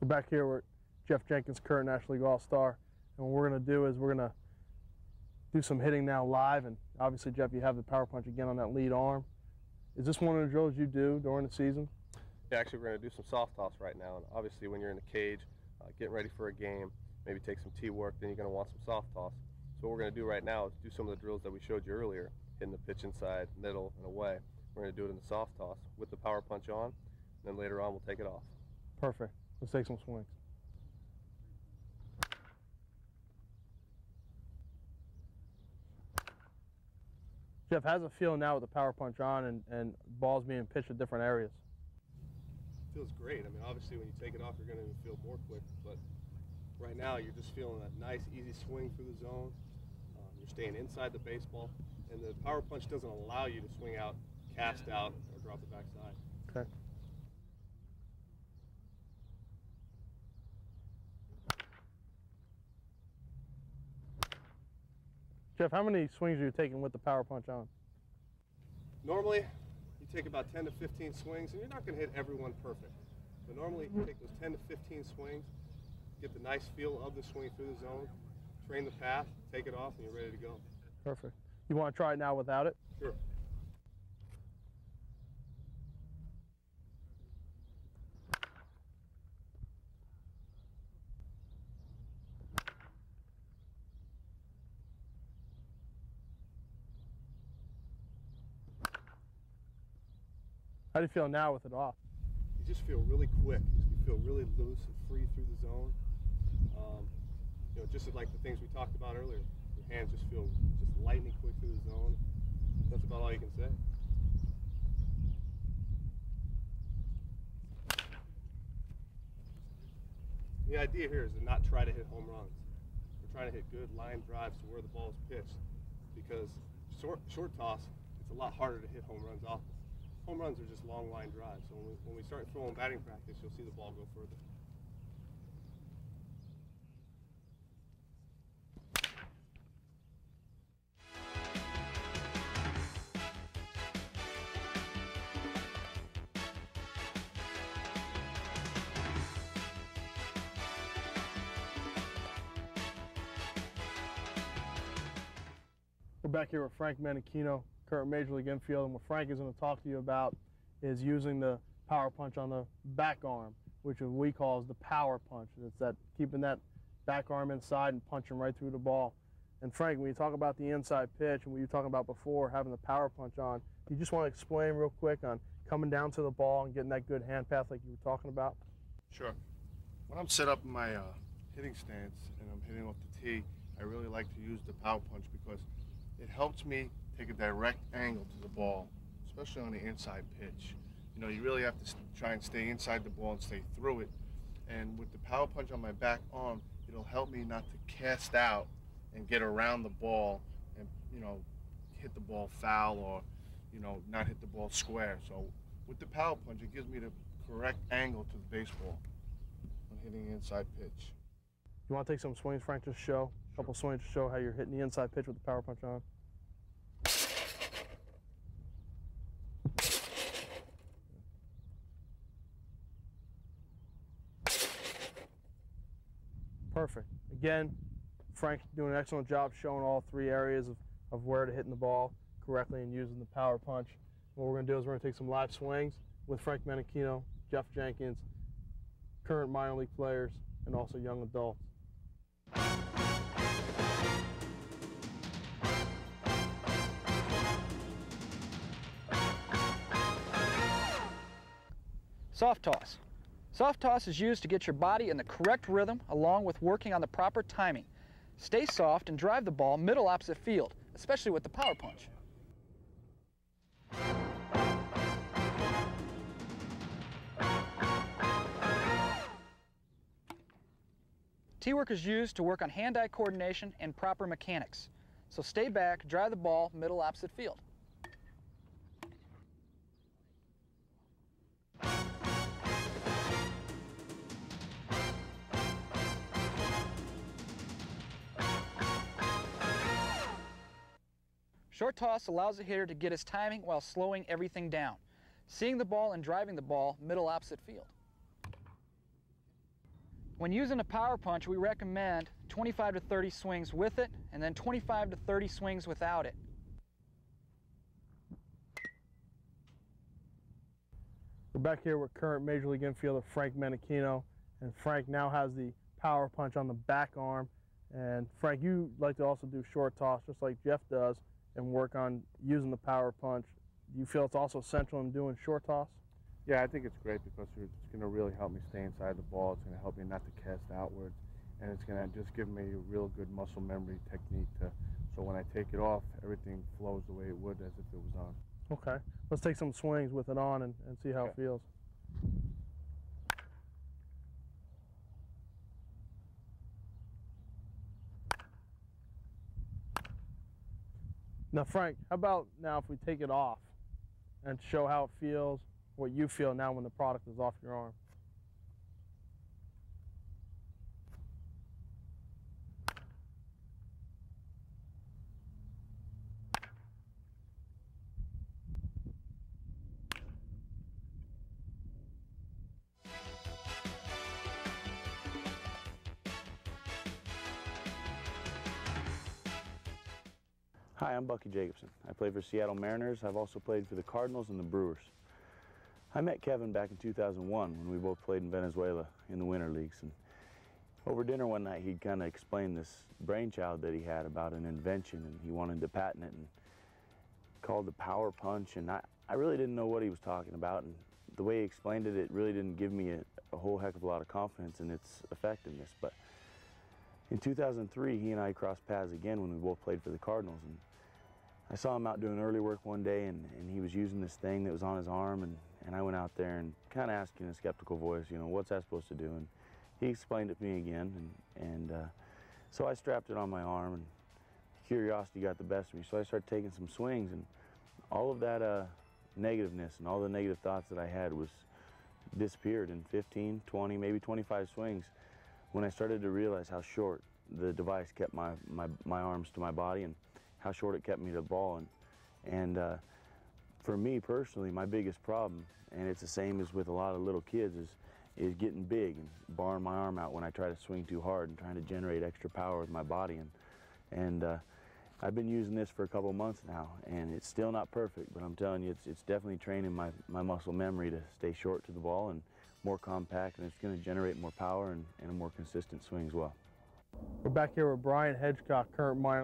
We're back here with Jeff Jenkins, current National League All-Star, and what we're going to do is we're going to do some hitting now live, and obviously, Jeff, you have the power punch again on that lead arm. Is this one of the drills you do during the season? Yeah, actually, we're going to do some soft toss right now, and obviously when you're in the cage, getting ready for a game, maybe take some tee work, then you're going to want some soft toss. So what we're going to do right now is do some of the drills that we showed you earlier, hitting the pitch inside, middle, and away. We're going to do it in the soft toss with the power punch on, and then later on we'll take it off. Perfect. Let's take some swings. Jeff, how's it feel now with the power punch on and balls being pitched at different areas? It feels great. I mean, obviously when you take it off, you're going to feel more quick, but right now you're just feeling that nice, easy swing through the zone. You're staying inside the baseball, and the power punch doesn't allow you to swing out, cast out, or drop the backside. Okay. Jeff, how many swings are you taking with the power punch on? Normally, you take about 10 to 15 swings, and you're not going to hit every one perfect. But normally, you take those 10 to 15 swings, get the nice feel of the swing through the zone, train the path, take it off, and you're ready to go. Perfect. You want to try it now without it? Sure. How do you feel now with it off? You just feel really quick. You feel really loose and free through the zone. You know, just like the things we talked about earlier. Your hands just feel just lightning quick through the zone. That's about all you can say. The idea here is to not try to hit home runs. We're trying to hit good line drives to where the ball is pitched, because short toss, it's a lot harder to hit home runs off. Home runs are just long line drives, so when we start throwing batting practice, you'll see the ball go further. We're back here with Frank Menechino, current Major League infield, and what Frank is going to talk to you about is using the power punch on the back arm, which we call is the power punch. It's that keeping that back arm inside and punching right through the ball. And Frank, when you talk about the inside pitch and what you were talking about before, having the power punch on, do you just want to explain real quick on coming down to the ball and getting that good hand path like you were talking about? Sure. When I'm set up in my hitting stance and I'm hitting off the tee, I really like to use the power punch because it helps me take a direct angle to the ball, especially on the inside pitch. You know, you really have to try and stay inside the ball and stay through it. And with the power punch on my back arm, it'll help me not to cast out and get around the ball and, you know, hit the ball foul or, you know, not hit the ball square. So with the power punch, it gives me the correct angle to the baseball when hitting the inside pitch. You want to take some swings, Frank, just show? A couple swings to show how you're hitting the inside pitch with the power punch on. Perfect. Again, Frank's doing an excellent job showing all three areas of where to hit the ball correctly and using the power punch. What we're going to do is we're going to take some live swings with Frank Menechino, Jeff Jenkins, current minor league players, and also young adults. Soft toss. Soft toss is used to get your body in the correct rhythm along with working on the proper timing. Stay soft and drive the ball middle opposite field, especially with the power punch. Tee-work is used to work on hand-eye coordination and proper mechanics. So stay back, drive the ball middle opposite field. Short toss allows the hitter to get his timing while slowing everything down, seeing the ball and driving the ball middle opposite field. When using a power punch, we recommend 25 to 30 swings with it, and then 25 to 30 swings without it. We're back here with current Major League infielder Frank Menechino, and Frank now has the power punch on the back arm. And Frank, you like to also do short toss just like Jeff does and work on using the power punch. Do you feel it's also essential in doing short toss? Yeah, I think it's great because it's going to really help me stay inside the ball. It's going to help me not to cast outwards, and it's going to just give me a real good muscle memory technique so when I take it off, everything flows the way it would as if it was on. Okay, let's take some swings with it on and see how it feels. Now Frank, how about now if we take it off and show how it feels, what you feel now when the product is off your arm. Hi, I'm Bucky Jacobson. I play for Seattle Mariners. I've also played for the Cardinals and the Brewers. I met Kevin back in 2001 when we both played in Venezuela in the winter leagues. And over dinner one night, he'd kind of explained this brainchild that he had about an invention, and he wanted to patent it, and called the power punch. And I really didn't know what he was talking about, and the way he explained it, it really didn't give me a whole heck of a lot of confidence in its effectiveness. But in 2003, he and I crossed paths again when we both played for the Cardinals. And I saw him out doing early work one day, and he was using this thing that was on his arm, and I went out there and kind of asked in a skeptical voice, you know, what's that supposed to do? And he explained it to me again, and so I strapped it on my arm, and curiosity got the best of me. So I started taking some swings, and all of that negativeness and all the negative thoughts that I had was disappeared in 15, 20, maybe 25 swings when I started to realize how short the device kept my arms to my body and how short it kept me to the ball. And for me personally, my biggest problem, and it's the same as with a lot of little kids, is getting big and barring my arm out when I try to swing too hard and trying to generate extra power with my body. And I've been using this for a couple months now, and it's still not perfect, but I'm telling you, it's definitely training my muscle memory to stay short to the ball and more compact, and it's going to generate more power and a more consistent swing as well. We're back here with Brian Hedgecock, current minor